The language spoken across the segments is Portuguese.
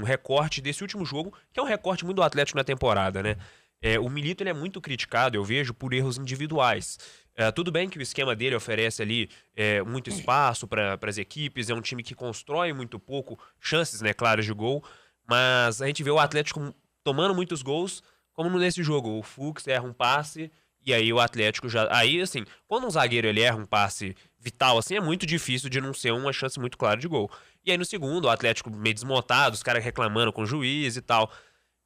recorte desse último jogo, que é um recorte muito do Atlético na temporada, né? O Milito ele é muito criticado, eu vejo, por erros individuais. Tudo bem que o esquema dele oferece ali muito espaço para as equipes, é um time que constrói muito pouco chances, né, claras de gol, mas a gente vê o Atlético tomando muitos gols, como nesse jogo. O Fux erra um passe e aí o Atlético já... Aí, assim, quando um zagueiro ele erra um passe vital, assim, é muito difícil de não ser uma chance muito clara de gol. E aí no segundo, o Atlético meio desmontado, os caras reclamando com o juiz e tal.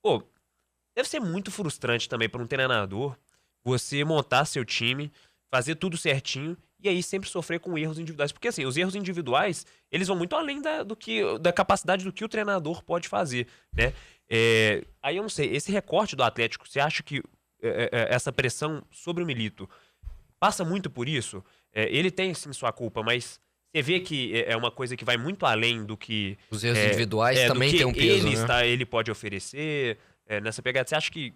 Pô, deve ser muito frustrante também para um treinador você montar seu time, fazer tudo certinho e aí sempre sofrer com erros individuais. Porque assim, os erros individuais, eles vão muito além da capacidade do que o treinador pode fazer, né? Aí eu não sei, esse recorte do Atlético, você acha que essa pressão sobre o Milito passa muito por isso? Ele tem sim sua culpa, mas você vê que é uma coisa que vai muito além do que... Os erros individuais também têm um peso, né? Ele pode oferecer nessa pegada. Você acha que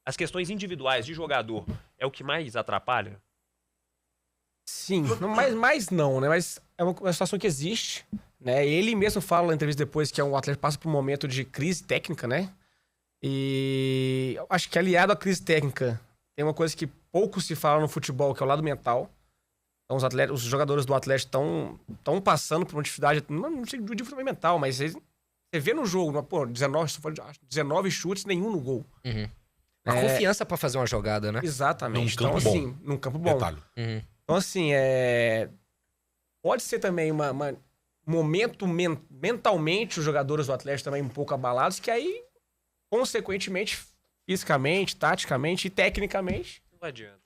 as questões individuais de jogador é o que mais atrapalha? Sim, mas não, né? Mas é uma situação que existe, né? Ele mesmo fala na entrevista depois que o Atlético passa por um momento de crise técnica, né? E eu acho que aliado à crise técnica, tem uma coisa que pouco se fala no futebol, que é o lado mental. Então os jogadores do Atlético estão passando por uma dificuldade, não sei de dificuldade mental, mas você vê no jogo, pô, 19 chutes, nenhum no gol. Uhum. A confiança pra fazer uma jogada, né? Exatamente. Então, assim, num campo bom. Uhum. Então, assim, pode ser também um momento mentalmente os jogadores do Atlético também um pouco abalados, que aí, consequentemente, fisicamente, taticamente e tecnicamente, Não adianta.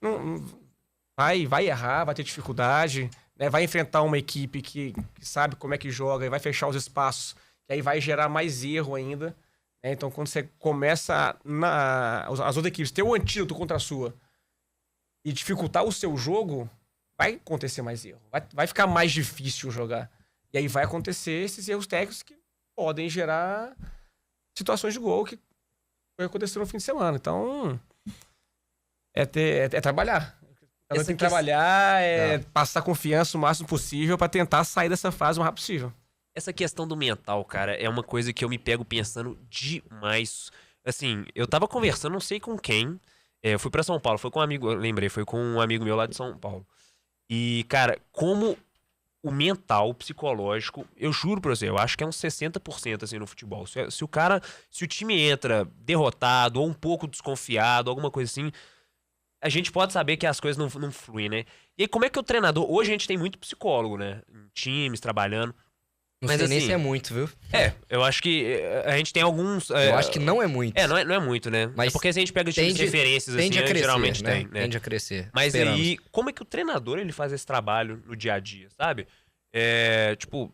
Vai errar, vai ter dificuldade, né? Vai enfrentar uma equipe que sabe como é que joga e vai fechar os espaços, que aí vai gerar mais erro ainda. Né? Então, quando você começa as outras equipes ter o antídoto contra a sua e dificultar o seu jogo, vai acontecer mais erro. Vai ficar mais difícil jogar. E aí vai acontecer esses erros técnicos que podem gerar situações de gol que foi acontecer no fim de semana. Então, trabalhar. Tem que trabalhar, passar confiança o máximo possível pra tentar sair dessa fase o mais rápido possível. Essa questão do mental, cara, é uma coisa que eu me pego pensando demais. Assim, eu tava conversando, não sei com quem. Eu fui pra São Paulo, foi com um amigo, eu lembrei, foi com um amigo meu lá de São Paulo. E, cara, como o mental, o psicológico, eu juro pra você, eu acho que é uns 60% assim no futebol. Se o time entra derrotado ou um pouco desconfiado, alguma coisa assim, a gente pode saber que as coisas não fluem, né? E aí, como é que o treinador... Hoje a gente tem muito psicólogo, né? Em times, trabalhando. Não Mas sei nem assim, se é muito, viu? Eu acho que a gente tem alguns... Eu acho que não é muito. Não é muito, né? Mas porque se a gente pega times de referências, assim, a crescer, geralmente né? tem, né? Tende a crescer. Mas Esperamos. aí, como é que o treinador ele faz esse trabalho no dia a dia, sabe? Tipo,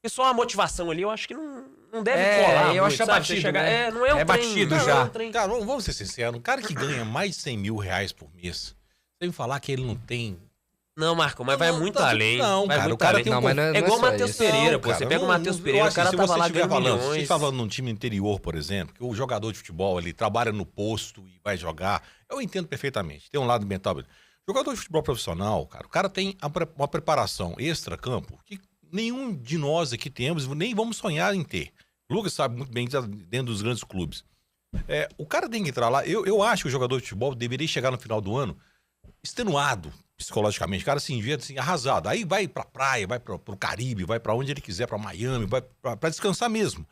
só a motivação ali, eu acho que não deve colar eu muito, acho sabe? batido, Você chegar, né? não é um trem, batido não, já. é um trem. Cara, vamos ser sinceros. Um cara que ganha mais de 100 mil reais por mês, você me falar que ele não tem... Não, Marco, mas vai muito além. Não, vai cara, muito o cara além. tem um... mas não É igual o só Matheus isso. Pereira, Não, pô. cara, Você pega o não- Matheus eu Pereira, o acho cara que tava se lá você estiver ganhando falando, se milhões. você tá falando num time interior, por exemplo, que o jogador de futebol, ele trabalha no posto e vai jogar, eu entendo perfeitamente. Tem um lado mental. Jogador de futebol profissional, cara, o cara tem uma preparação extra-campo que nenhum de nós aqui temos, nem vamos sonhar em ter. O Lucas sabe muito bem dentro dos grandes clubes. O cara tem que entrar lá. Eu acho que o jogador de futebol deveria chegar no final do ano extenuado psicologicamente, o cara se envia assim, arrasado. Aí vai pra praia, vai pro Caribe, vai pra onde ele quiser, pra Miami, vai pra descansar mesmo.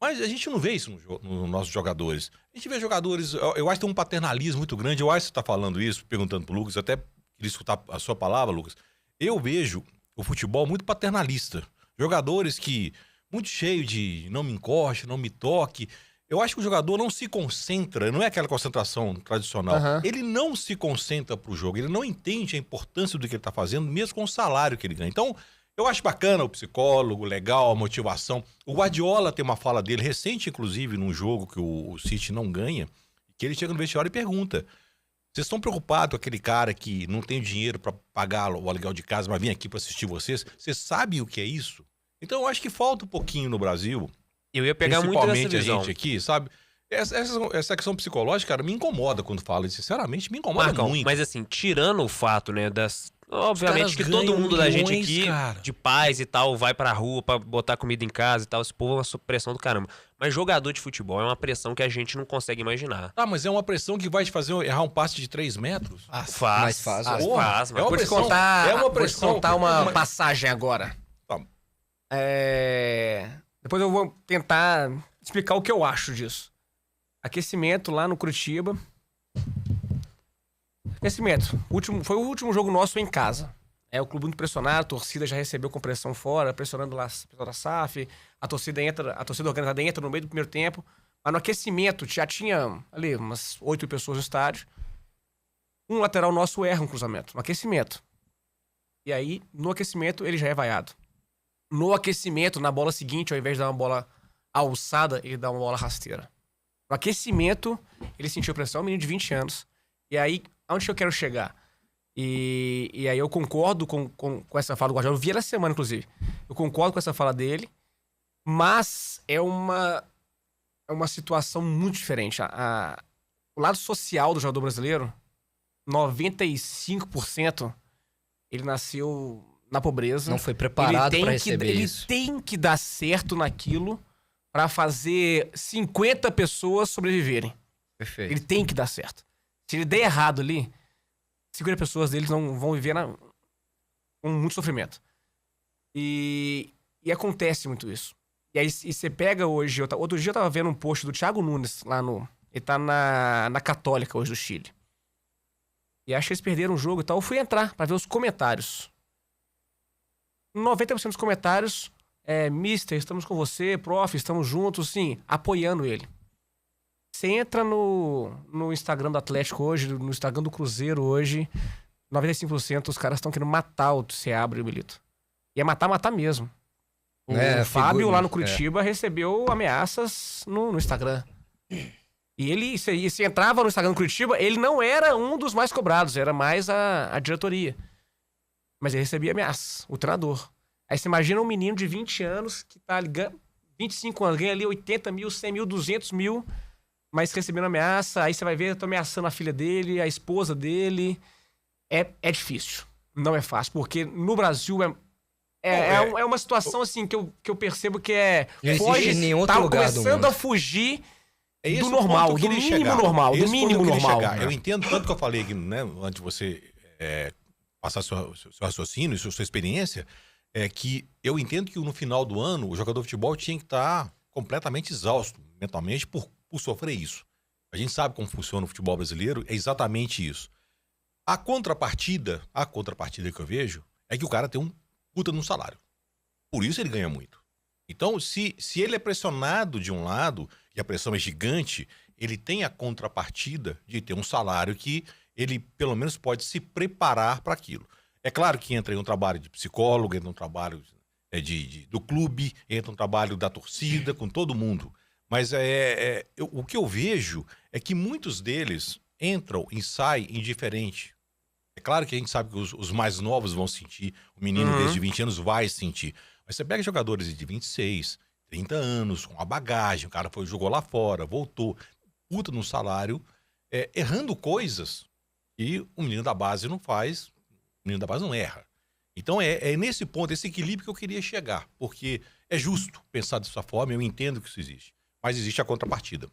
Mas a gente não vê isso nos nossos jogadores. A gente vê jogadores, eu acho que tem um paternalismo muito grande. Eu acho que você tá falando isso, perguntando pro Lucas, até queria escutar a sua palavra, Lucas. Eu vejo o futebol muito paternalista. Jogadores que, muito cheio de não me encoste, não me toque. Eu acho que o jogador não se concentra, não é aquela concentração tradicional. Uhum. Ele não se concentra pro jogo, ele não entende a importância do que ele tá fazendo, mesmo com o salário que ele ganha. Então, eu acho bacana o psicólogo, legal, a motivação. O Guardiola tem uma fala dele, recente, inclusive, num jogo que o City não ganha, que ele chega no vestiário e pergunta: vocês estão preocupados com aquele cara que não tem dinheiro para pagar o aluguel de casa, mas vem aqui para assistir vocês? Vocês sabem o que é isso? Então, eu acho que falta um pouquinho no Brasil... Eu ia pegar muito essa Principalmente a visão. gente aqui, sabe? Essa questão psicológica, cara, me incomoda quando fala. Sinceramente, me incomoda Marcão, muito. mas assim, tirando o fato, né, Obviamente que todo mundo da gente aqui, de paz e tal, vai pra rua pra botar comida em casa e tal. Esse povo é uma pressão do caramba. Mas jogador de futebol é uma pressão que a gente não consegue imaginar. Ah, mas é uma pressão que vai te fazer errar um passe de 3 metros? Faz. Faz, é uma pressão. Vou te contar uma passagem agora. Tá. Depois eu vou tentar explicar o que eu acho disso. Aquecimento lá no Curitiba. Aquecimento. Foi o último jogo nosso em casa. O clube muito pressionado, a torcida já recebeu com pressão fora, pressionando lá o pessoal da SAF. A torcida organizada entra no meio do primeiro tempo. Mas no aquecimento já tinha ali umas 8 pessoas no estádio. Um lateral nosso erra um cruzamento. No aquecimento. E aí, no aquecimento, ele já é vaiado. No aquecimento, na bola seguinte, ao invés de dar uma bola alçada, ele dá uma bola rasteira. No aquecimento, ele sentiu pressão, um menino de 20 anos. E aí, onde que eu quero chegar? E aí eu concordo com essa fala do Guardiola. Eu vi ela semana, inclusive. Eu concordo com essa fala dele, mas é uma situação muito diferente. O lado social do jogador brasileiro, 95%, ele nasceu na pobreza. Não foi preparado para receber isso. Ele tem que dar certo naquilo para fazer 50 pessoas sobreviverem. Perfeito. Ele tem que dar certo. Se ele der errado ali, 50 pessoas deles não vão viver com muito sofrimento. E acontece muito isso. E aí você pega hoje... Outro dia eu tava vendo um post do Thiago Nunes lá no... Ele tá na Católica hoje do Chile. E acho que eles perderam o jogo e tal. Eu fui entrar pra ver os comentários. 90% dos comentários Mister, estamos com você, prof, estamos juntos, sim, apoiando ele. Você entra no Instagram do Atlético hoje, no Instagram do Cruzeiro hoje, 95% os caras estão querendo matar o Seabra e o Milito. E é matar mesmo. O Fábio lá no Curitiba recebeu ameaças no Instagram. E se entrava no Instagram do Curitiba, ele não era um dos mais cobrados, era mais a diretoria. Mas ele recebia ameaças, o treinador. Aí você imagina um menino de 20 anos que tá ligando, 25 anos, ganha ali 80 mil, 100 mil, 200 mil, mas recebendo ameaça. Aí você vai ver, eu tô ameaçando a filha dele, a esposa dele. É difícil. Não é fácil, porque no Brasil é uma situação assim que eu percebo que foge em outro lugar começando a fugir do normal, do mínimo normal, do mínimo normal. Eu entendo tanto que eu falei aqui, né, antes de você passar seu raciocínio, sua experiência, que eu entendo que no final do ano o jogador de futebol tinha que estar completamente exausto mentalmente por sofrer isso. A gente sabe como funciona o futebol brasileiro, é exatamente isso. A contrapartida que eu vejo é que o cara tem um puta no salário. Por isso ele ganha muito. Então, se ele é pressionado de um lado, e a pressão é gigante, ele tem a contrapartida de ter um salário que ele, pelo menos, pode se preparar para aquilo. É claro que entra em um trabalho de psicólogo, entra um trabalho do clube, entra um trabalho da torcida, com todo mundo. Mas o que eu vejo é que muitos deles entram e saem indiferente. É claro que a gente sabe que os mais novos vão sentir, o menino desde 20 anos vai sentir. Mas você pega jogadores de 26, 30 anos, com uma bagagem, o cara jogou lá fora, voltou, puta no salário, errando coisas que o menino da base não faz, o menino da base não erra. Então é nesse ponto, esse equilíbrio que eu queria chegar, porque é justo pensar dessa forma, eu entendo que isso existe, mas existe a contrapartida.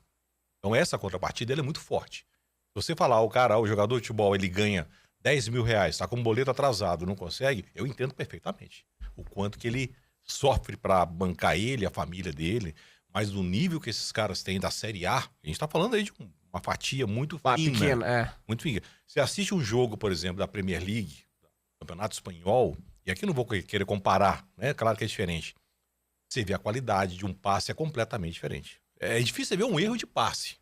Então essa contrapartida ela é muito forte. Se você falar, o jogador de futebol, ele ganha 10 mil reais, tá com um boleto atrasado, não consegue, eu entendo perfeitamente o quanto que ele sofre para bancar ele, a família dele, mas do nível que esses caras têm da Série A, a gente tá falando aí de uma fatia muito fina. Pequena, muito fina. Você assiste um jogo, por exemplo, da Premier League, do Campeonato Espanhol, e aqui não vou querer comparar, né? Claro que é diferente. Você vê a qualidade de um passe é completamente diferente. É difícil você ver um erro de passe.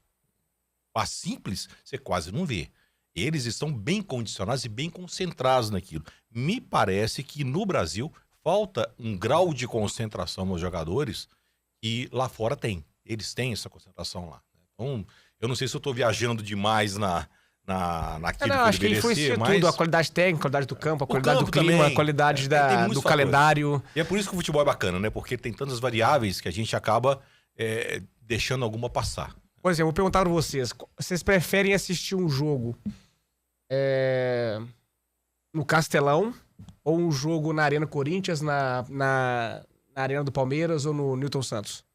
Passe simples, você quase não vê. Eles estão bem condicionados e bem concentrados naquilo. Me parece que no Brasil falta um grau de concentração nos jogadores que lá fora tem. Eles têm essa concentração lá. Então, eu não sei se eu estou viajando demais naquilo que acho que influencia tudo. A qualidade técnica, a qualidade do campo, a qualidade do clima, também, a qualidade do calendário. E é por isso que o futebol é bacana, né? Porque tem tantas variáveis que a gente acaba deixando alguma passar. Por exemplo, eu vou perguntar pra vocês. Vocês preferem assistir um jogo no Castelão, ou um jogo na Arena Corinthians, na Arena do Palmeiras ou no Newton Santos?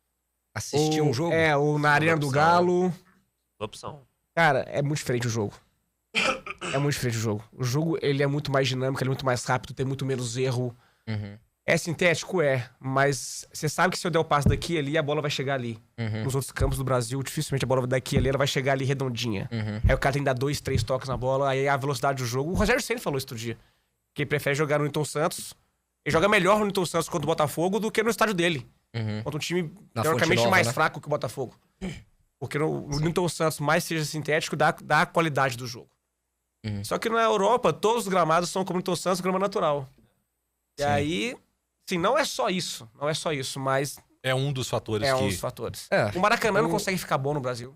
Assistir um jogo? Ou na Arena do Galo. Opção. Cara, é muito diferente o jogo. É muito diferente o jogo. O jogo, ele é muito mais dinâmico, ele é muito mais rápido, tem muito menos erro. É sintético? É. Mas você sabe que se eu der o passe daqui e ali, a bola vai chegar ali. Nos outros campos do Brasil, dificilmente a bola daqui e ali, ela vai chegar ali redondinha. Aí o cara tem que dar 2, 3 toques na bola, aí a velocidade do jogo... O Rogério Ceni falou isso outro dia. Que ele prefere jogar no Newton Santos. Ele joga melhor no Newton Santos contra o Botafogo do que no estádio dele. Contra um time, teoricamente, mais fraco que o Botafogo. Porque no Newton Santos, mais seja sintético, dá a qualidade do jogo. Só que na Europa, todos os gramados são como o Newton Santos, grama natural. E aí... Sim, não é só isso, mas... É um dos fatores um dos fatores. O Maracanã não consegue ficar bom no Brasil.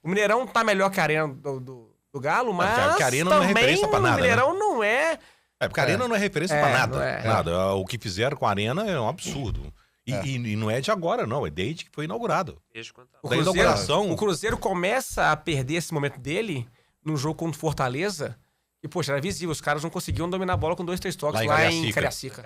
O Mineirão tá melhor que a Arena do Galo, mas porque a Arena não é referência pra nada, o Mineirão não é... Porque a Arena não é referência pra nada. Nada. O que fizeram com a Arena é um absurdo. E não é de agora, não. É desde que foi inaugurado. O Cruzeiro começa a perder esse momento dele no jogo contra o Fortaleza. E, poxa, era visível. Os caras não conseguiam dominar a bola com 2, 3 toques lá em Cariacica.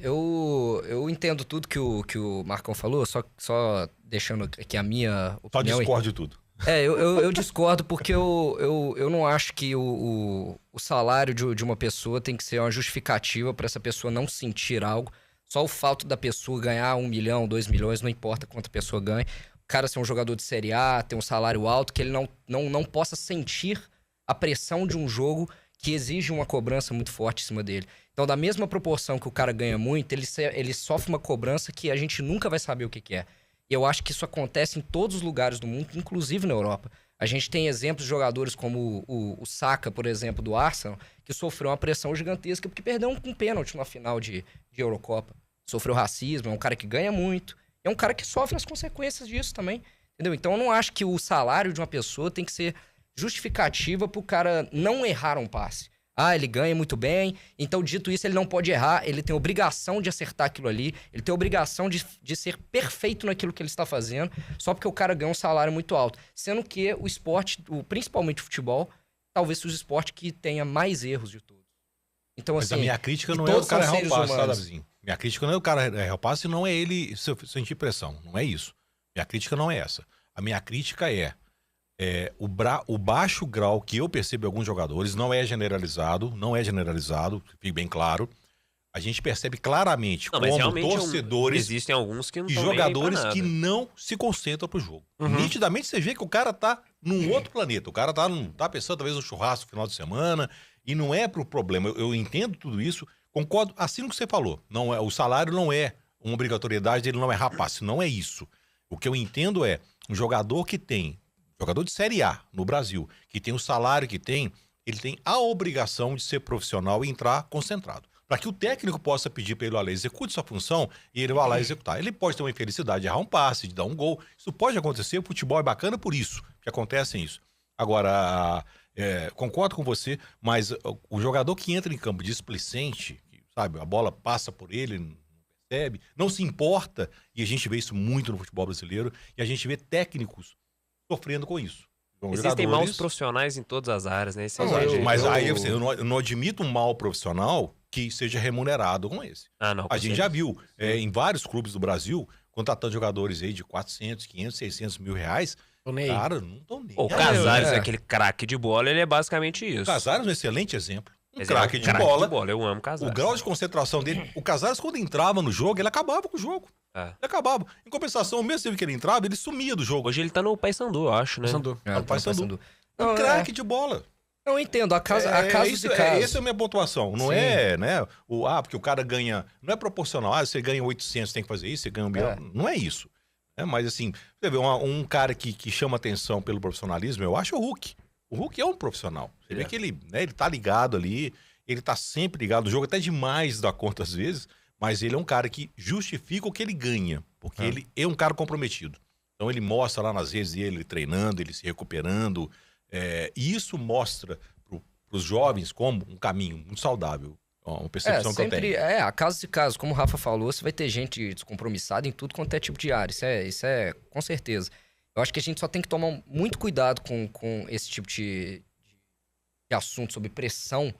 Eu entendo tudo que o Marcão falou, só deixando aqui a minha opinião. Só discordo de tudo. Eu discordo porque eu não acho que o salário de uma pessoa tem que ser uma justificativa para essa pessoa não sentir algo. Só o fato da pessoa ganhar 1 milhão, 2 milhões, não importa quanto a pessoa ganha. O cara ser um jogador de Série A, ter um salário alto, que ele não possa sentir a pressão de um jogo que exige uma cobrança muito forte em cima dele. Então, da mesma proporção que o cara ganha muito, ele sofre uma cobrança que a gente nunca vai saber o que é. E eu acho que isso acontece em todos os lugares do mundo, inclusive na Europa. A gente tem exemplos de jogadores como o Saka, por exemplo, do Arsenal, que sofreu uma pressão gigantesca porque perdeu um pênalti na final de Eurocopa. Sofreu racismo, é um cara que ganha muito. É um cara que sofre as consequências disso também. Entendeu? Então, eu não acho que o salário de uma pessoa tem que ser justificativa pro cara não errar um passe. Ele ganha muito bem, então, dito isso, ele não pode errar, ele tem obrigação de acertar aquilo ali, ele tem obrigação de ser perfeito naquilo que ele está fazendo, só porque o cara ganha um salário muito alto. Sendo que o esporte, principalmente o futebol, talvez seja o esporte que tenha mais erros de todos. Então, mas a minha crítica não é o cara errar o passe, tá, Davizinho? Minha crítica não é o cara errar o passe, não é ele sentir pressão, não é isso. Minha crítica não é essa. A minha crítica é o baixo grau que eu percebo em alguns jogadores, não é generalizado, fique bem claro. A gente percebe claramente como torcedores existem alguns que não e jogadores que não se concentram pro jogo. Nitidamente você vê que o cara tá num outro planeta, o cara tá pensando talvez no churrasco no final de semana, e não é pro problema. Eu entendo tudo isso, concordo assim com o que você falou. Não é, o salário não é uma obrigatoriedade dele, não é rapaz, não é isso. O que eu entendo é um jogador de Série A no Brasil, que tem o salário que tem, ele tem a obrigação de ser profissional e entrar concentrado. Para que o técnico possa pedir para ele, execute sua função e ele vai lá executar. Ele pode ter uma infelicidade de errar um passe, de dar um gol. Isso pode acontecer, o futebol é bacana por isso, que acontece isso. Agora, concordo com você, mas o jogador que entra em campo displicente, sabe, a bola passa por ele, não percebe, não se importa, e a gente vê isso muito no futebol brasileiro, e a gente vê técnicos sofrendo com isso. Existem maus profissionais em todas as áreas, né? Mas aí eu não admito um mau profissional que seja remunerado com esse. A gente já viu em vários clubes do Brasil, contratando jogadores aí de 400, 500, 600 mil reais. Cara, não estão nem. O Casares é aquele craque de bola, ele é basicamente isso. O Casares é um excelente exemplo. Um craque de bola. Eu amo o Casares. O grau de concentração dele. O Casares, quando entrava no jogo, ele acabava com o jogo. Ele acabava. Em compensação, mesmo tempo que ele entrava, ele sumia do jogo. Hoje ele tá no Paysandu, eu acho, né? Paysandu. Um craque de bola. Eu entendo, a casos de casos. Essa é a minha pontuação. Não é, né? Porque o cara ganha. Não é proporcional. Você ganha 800, tem que fazer isso, você ganha 1 milhão. Não é isso. Mas assim, você vê um cara que chama atenção pelo profissionalismo, eu acho o Hulk. O Hulk é um profissional. Você vê que ele tá ligado ali, ele tá sempre ligado no jogo, até demais da conta às vezes, mas ele é um cara que justifica o que ele ganha, porque ele é um cara comprometido. Então ele mostra lá nas redes dele treinando, ele se recuperando, e isso mostra para os jovens como um caminho muito saudável, uma percepção que eu tenho. A casos de casos, como o Rafa falou, você vai ter gente descompromissada em tudo quanto é tipo de área, isso é com certeza. Eu acho que a gente só tem que tomar muito cuidado com esse tipo de assunto sobre pressão,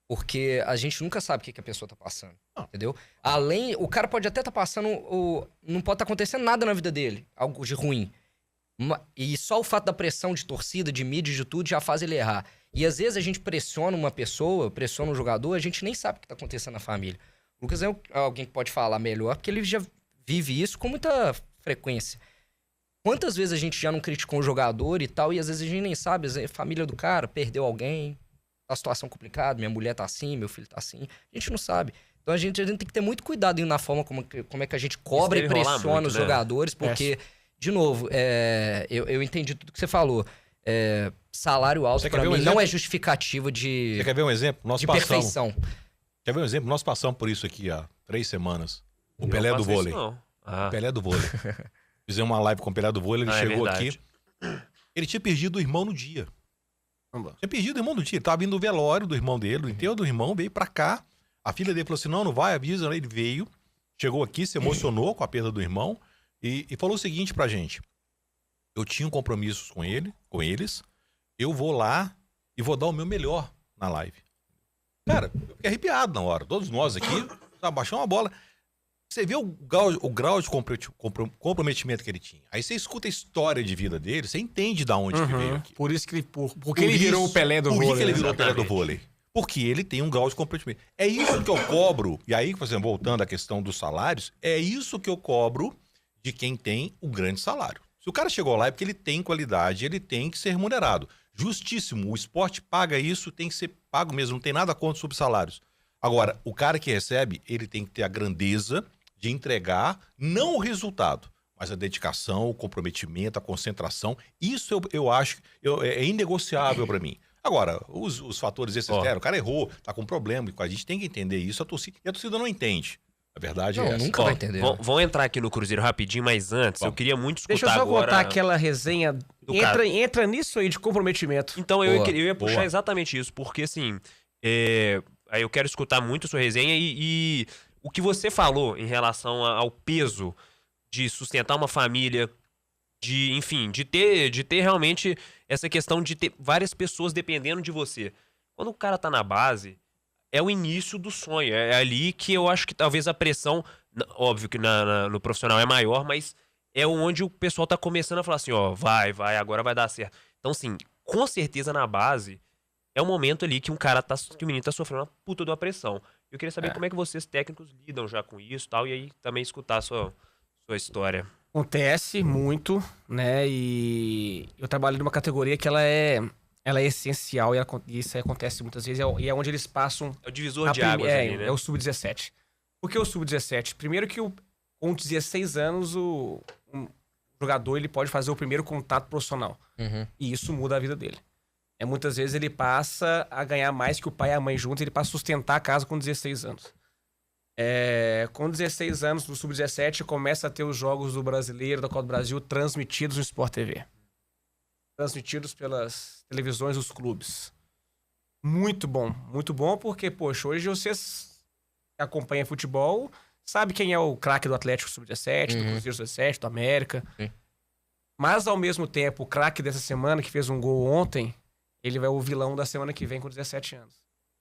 Porque a gente nunca sabe o que a pessoa tá passando, Não. entendeu? O cara pode até tá passando, não pode estar acontecendo nada na vida dele, algo de ruim. E só o fato da pressão de torcida, de mídia, de tudo, já faz ele errar. E às vezes a gente pressiona uma pessoa, pressiona um jogador, a gente nem sabe o que tá acontecendo na família. O Lucas é alguém que pode falar melhor, porque ele já vive isso com muita frequência. Quantas vezes a gente já não criticou um jogador e tal, e às vezes a gente nem sabe, a família do cara perdeu alguém, tá uma situação complicada, minha mulher tá assim, meu filho tá assim, a gente não sabe. Então a gente tem que ter muito cuidado na forma como é que a gente cobra e pressiona muito, os jogadores, porque, de novo, eu entendi tudo que você falou. Salário alto pra mim não é justificativa de... Você quer ver um exemplo? Nós perfeição. Quer ver um exemplo? Nós passamos por isso aqui há 3 semanas. O Pelé do vôlei. O Pelé do vôlei. Fizemos uma live com o Pelé do vôlei, ele chegou aqui. Ele tinha perdido o irmão no dia. Tinha perdido o irmão no dia. Ele tava vindo do velório do irmão dele, do enterro do irmão, veio pra cá. A filha dele falou assim, não vai, avisa. Ele veio, chegou aqui, se emocionou com a perda do irmão e falou o seguinte pra gente. Eu tinha compromissos com eles, eu vou lá e vou dar o meu melhor na live. Cara, eu fiquei arrepiado na hora. Todos nós aqui, baixamos uma bola. Você vê o grau de comprometimento que ele tinha. Aí você escuta a história de vida dele, você entende de onde ele veio aqui. Por isso que ele virou o Pelé do vôlei. Por que ele virou o Pelé do vôlei? Porque ele tem um grau de comprometimento. É isso que eu cobro, e aí, por exemplo, voltando à questão dos salários, é isso que eu cobro de quem tem o grande salário. Se o cara chegou lá é porque ele tem qualidade, ele tem que ser remunerado. Justíssimo, o esporte paga isso, tem que ser pago mesmo, não tem nada contra sobre salários. Agora, o cara que recebe, ele tem que ter a grandeza de entregar, não o resultado, mas a dedicação, o comprometimento, a concentração. Isso eu acho é inegociável para mim. Agora, os fatores externos, o cara errou, tá com problema, a gente tem que entender isso, e a torcida não entende. A verdade é essa. Nunca vai entender. Vamos entrar aqui no Cruzeiro rapidinho, mas antes, eu queria muito escutar agora... Deixa eu só contar aquela resenha, entra nisso aí de comprometimento. Então, eu ia puxar exatamente isso, porque assim, aí eu quero escutar muito a sua resenha e o que você falou em relação ao peso de sustentar uma família, de ter realmente essa questão de ter várias pessoas dependendo de você. Quando o cara tá na base, é o início do sonho. É ali que eu acho que talvez a pressão, óbvio que no profissional é maior, mas é onde o pessoal tá começando a falar assim, ó, vai, agora vai dar certo. Então, assim, com certeza na base, é o momento ali que que o menino tá sofrendo uma puta de uma pressão. Eu queria saber como é que vocês técnicos lidam já com isso e tal, e aí também escutar a sua história. Acontece muito, né, e eu trabalho numa categoria que ela é essencial e isso aí acontece muitas vezes, e é onde eles passam... É o divisor de águas ali, né? É o Sub-17. Por que o Sub-17? Primeiro que com 16 anos um jogador ele pode fazer o primeiro contato profissional. E isso muda a vida dele. Muitas vezes ele passa a ganhar mais que o pai e a mãe juntos, ele passa a sustentar a casa com 16 anos. Com 16 anos, no Sub-17, começa a ter os jogos do Brasileiro, da Copa do Brasil, transmitidos no Sport TV. Transmitidos pelas televisões dos clubes. Muito bom porque, poxa, hoje vocês que acompanham futebol, sabe quem é o craque do Atlético Sub-17, do Cruzeiro Sub-17, do América. Mas, ao mesmo tempo, o craque dessa semana, que fez um gol ontem, ele vai o vilão da semana que vem com 17 anos.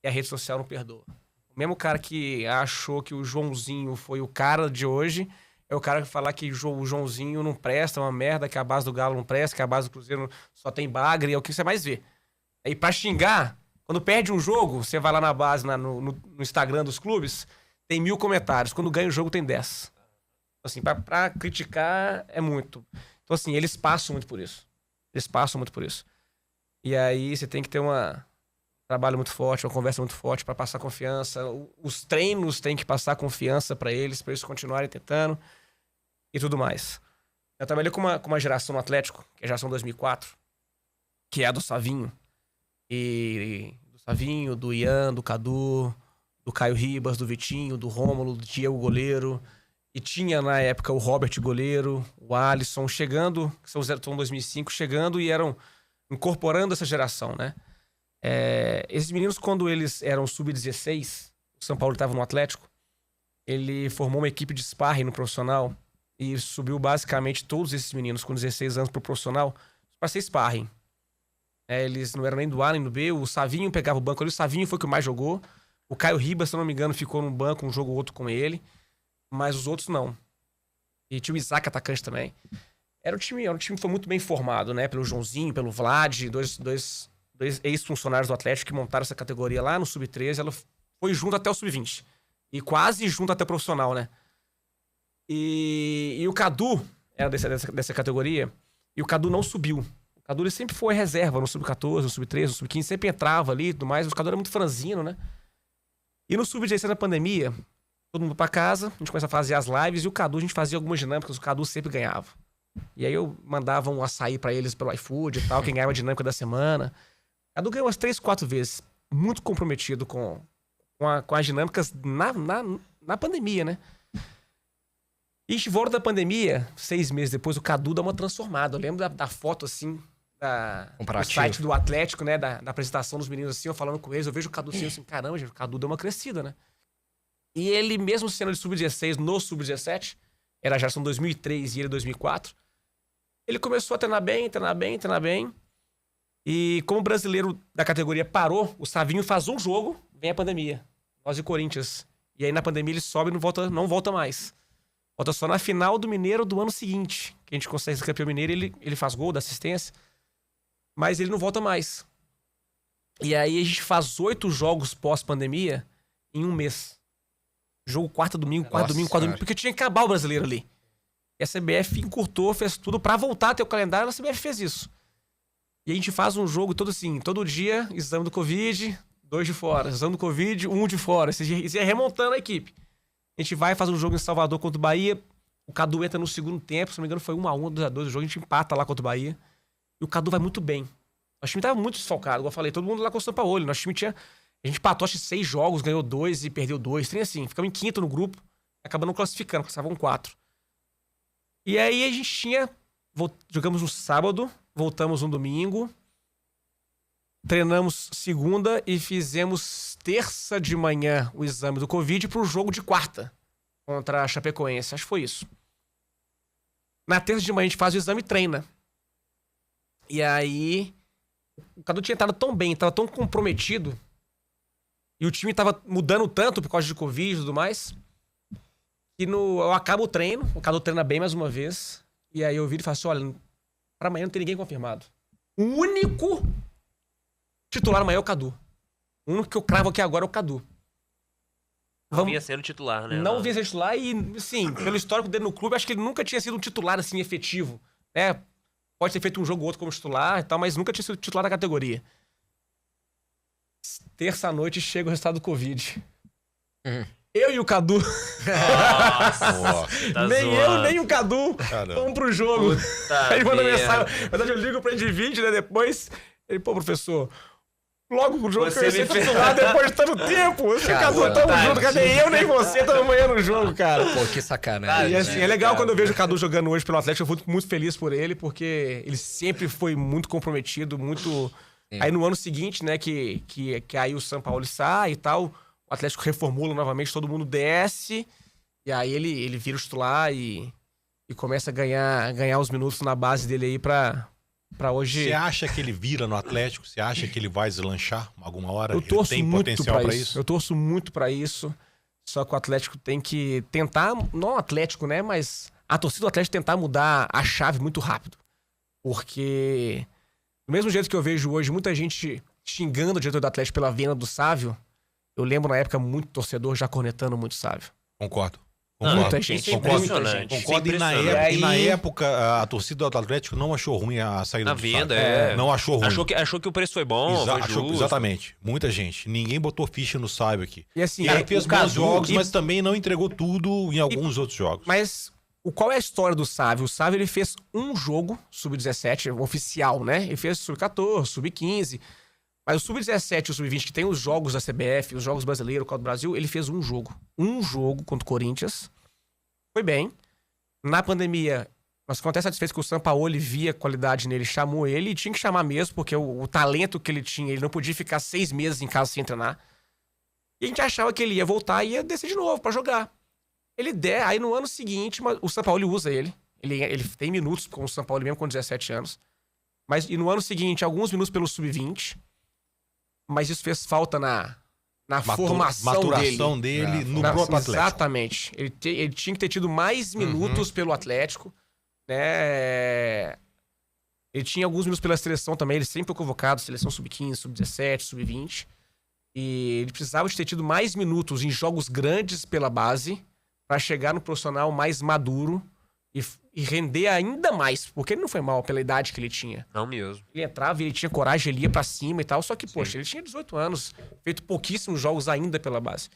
E a rede social não perdoa. O mesmo cara que achou que o Joãozinho foi o cara de hoje, é o cara que falar que o Joãozinho não presta, uma merda, que a base do Galo não presta, que a base do Cruzeiro só tem bagre, é o que você mais vê. Aí pra xingar, quando perde um jogo, você vai lá na base, no Instagram dos clubes, tem 1000 comentários. Quando ganha o jogo, tem 10. Assim, pra criticar é muito. Então, assim, eles passam muito por isso. E aí você tem que ter um trabalho muito forte, uma conversa muito forte para passar confiança. Os treinos têm que passar confiança para eles continuarem tentando e tudo mais. Eu trabalhei com uma geração no Atlético, que é a geração 2004, que é a do Savinho. Do Savinho, do Ian, do Cadu, do Caio Ribas, do Vitinho, do Rômulo, do Diego goleiro. E tinha na época o Robert goleiro, o Alisson chegando, que são 2005, chegando e eram incorporando essa geração, né? Esses meninos, quando eles eram sub-16, o São Paulo estava no Atlético, ele formou uma equipe de sparring no profissional e subiu basicamente todos esses meninos com 16 anos pro profissional para ser sparring. Eles não eram nem do A nem do B, o Savinho pegava o banco ali, o Savinho foi o que mais jogou, O Caio Ribas, se eu não me engano, ficou no banco um jogo ou outro com ele. Mas os outros não. E tinha o Isaac, atacante também. Era um time que foi muito bem formado, né? Pelo Joãozinho, pelo Vlad, dois ex-funcionários do Atlético que montaram essa categoria lá no Sub-13. Ela foi junto até o Sub-20. E quase junto até o profissional, né? E o Cadu era dessa categoria. E o Cadu não subiu. O Cadu ele sempre foi reserva no Sub-14, no Sub-13, no Sub-15. Sempre entrava ali e tudo mais. O Cadu era muito franzino, né? E no Sub-16 na pandemia, todo mundo pra casa. A gente começa a fazer as lives. E o Cadu, a gente fazia algumas dinâmicas. O Cadu sempre ganhava. E aí eu mandava um açaí pra eles pelo iFood e tal. Quem ganhava a dinâmica da semana. O Cadu ganhou umas 3, 4 vezes. Muito comprometido com as dinâmicas na pandemia, né? E a gente volta da pandemia, 6 meses depois, o Cadu dá uma transformada. Eu lembro da foto, assim, do site do Atlético, né? Da apresentação dos meninos, assim, eu falando com eles. Eu vejo o Cadu assim, caramba, gente, o Cadu deu uma crescida, né? E ele, mesmo sendo de Sub-16, no Sub-17, era a geração 2003 e ele 2004, ele começou a treinar bem. E como o brasileiro da categoria parou, o Savinho faz um jogo, vem a pandemia. Nós e Corinthians. E aí na pandemia ele sobe e não volta mais. Volta só na final do Mineiro do ano seguinte. Que a gente consegue ser campeão mineiro, ele faz gol, dá assistência. Mas ele não volta mais. E aí a gente faz 8 jogos pós-pandemia em um mês. Jogo quarta, domingo, quarta, domingo. Porque tinha que acabar o brasileiro ali. E a CBF encurtou, fez tudo pra voltar a ter o calendário, a CBF fez isso. E a gente faz um jogo todo dia, exame do Covid, 2 de fora. Exame do Covid, 1 de fora. Isso ia remontando a equipe. A gente vai, faz um jogo em Salvador contra o Bahia. O Cadu entra no segundo tempo, se não me engano foi 1-1, 2-2 o jogo. A gente empata lá contra o Bahia. E o Cadu vai muito bem. Nosso time tava muito desfalcado, igual eu falei. Todo mundo lá com o Sampaoli. Nosso time tinha... A gente empatou, acho que 6 jogos, ganhou 2 e perdeu 2. Tem assim, ficamos em quinto no grupo. Acabando classificando, passavam 4. E aí a gente tinha... Jogamos no sábado, voltamos no domingo. Treinamos segunda e fizemos terça de manhã o exame do Covid pro jogo de quarta contra a Chapecoense. Acho que foi isso. Na terça de manhã a gente faz o exame e treina. E aí o Cadu tinha estado tão bem, tava tão comprometido e o time tava mudando tanto por causa de Covid e tudo mais que eu acabo o treino, o Cadu treina bem mais uma vez e aí eu viro e falo assim, olha, pra amanhã não tem ninguém confirmado. O único titular amanhã é o Cadu. O único que eu cravo aqui agora é o Cadu. Não vinha sendo titular, né? Não vinha sendo titular e, sim, pelo histórico dele no clube, acho que ele nunca tinha sido um titular, assim, efetivo. Né? Pode ter feito um jogo ou outro como titular e tal, mas nunca tinha sido titular da categoria. Terça-noite chega o resultado do Covid. Eu e o Cadu. Nossa, tá nem zoando. eu, nem o Cadu. Vamos pro jogo. Aí manda mensagem. Na verdade, eu ligo pra ele de 20, né? Depois. Ele, pô, professor, logo o jogo que eu ia titular depois de tanto tempo. Eu e o Cadu tamo junto, cadê eu nem você? Tamo amanhã no jogo, cara. Pô, que sacanagem. E assim, é legal quando eu vejo o Cadu jogando hoje pelo Atlético, eu fico muito feliz por ele, porque ele sempre foi muito comprometido, muito... Sim. Aí no ano seguinte, né, que aí o Sampaoli sai e tal, o Atlético reformula novamente, todo mundo desce, e aí ele vira o titular e começa a ganhar os minutos na base dele aí pra hoje... Você acha que ele vira no Atlético? Você acha que ele vai deslanchar alguma hora? Eu torço ele tem muito potencial pra isso? Eu torço muito pra isso. Só que o Atlético tem que tentar... Não o Atlético, né? Mas a torcida do Atlético tentar mudar a chave muito rápido. Porque... Do mesmo jeito que eu vejo hoje muita gente xingando o diretor do Atlético pela venda do Sávio, eu lembro na época muito torcedor já cornetando muito Sávio. Concordo. Muita gente. Concordo. E na época, a torcida do Atlético não achou ruim a saída do venda, Sávio. Não achou ruim. Achou que o preço foi bom, foi justo. Exatamente. Muita gente. Ninguém botou ficha no Sávio aqui. E assim, ele fez bons jogos, mas também não entregou tudo em alguns outros jogos. Mas qual é a história do Sávio? O Sávio ele fez um jogo, Sub-17, oficial, né? Ele fez Sub-14, Sub-15... Mas o Sub-17 e o Sub-20, que tem os jogos da CBF, os jogos brasileiros, o Copa do Brasil, ele fez um jogo. Um jogo contra o Corinthians. Foi bem. Na pandemia, nós ficamos até satisfeitos que o Sampaoli via qualidade nele, chamou ele e tinha que chamar mesmo, porque o talento que ele tinha, ele não podia ficar 6 meses em casa sem treinar. E a gente achava que ele ia voltar e ia descer de novo pra jogar. Aí no ano seguinte, o Sampaoli usa ele. Ele tem minutos com o Sampaoli mesmo com 17 anos. E no ano seguinte, alguns minutos pelo Sub-20. Mas isso fez falta na na formação maturação dele no próprio Atlético. Exatamente. Ele tinha que ter tido mais minutos pelo Atlético, né? Ele tinha alguns minutos pela seleção também, ele sempre foi convocado, seleção sub-15, sub-17, sub-20. E ele precisava de ter tido mais minutos em jogos grandes pela base para chegar no profissional mais maduro e render ainda mais, porque ele não foi mal pela idade que ele tinha. Não mesmo. Ele entrava, ele tinha coragem, ele ia pra cima e tal, só que, poxa, ele tinha 18 anos, feito pouquíssimos jogos ainda pela base.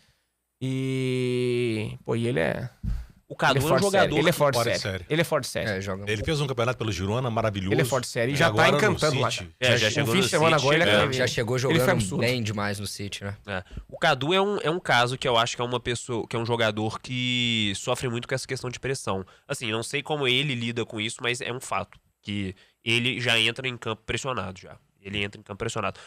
E ele é... O Cadu é um jogador... Ele é forte fora de sério. série. Ele é forte sério. Joga Ele fez um campeonato pelo Girona maravilhoso. Ele é forte sério. E E já tá agora no encantando lá. City. Já chegou o fim no de semana City, agora ele já chegou Ele foi jogando absurdo. bem demais no City, né? O Cadu é um caso que eu acho que é uma pessoa, que é um jogador que sofre muito com essa questão de pressão. Assim, não sei como ele lida com isso, mas é um fato que ele já entra em campo pressionado já. Ele entra em campo pressionado.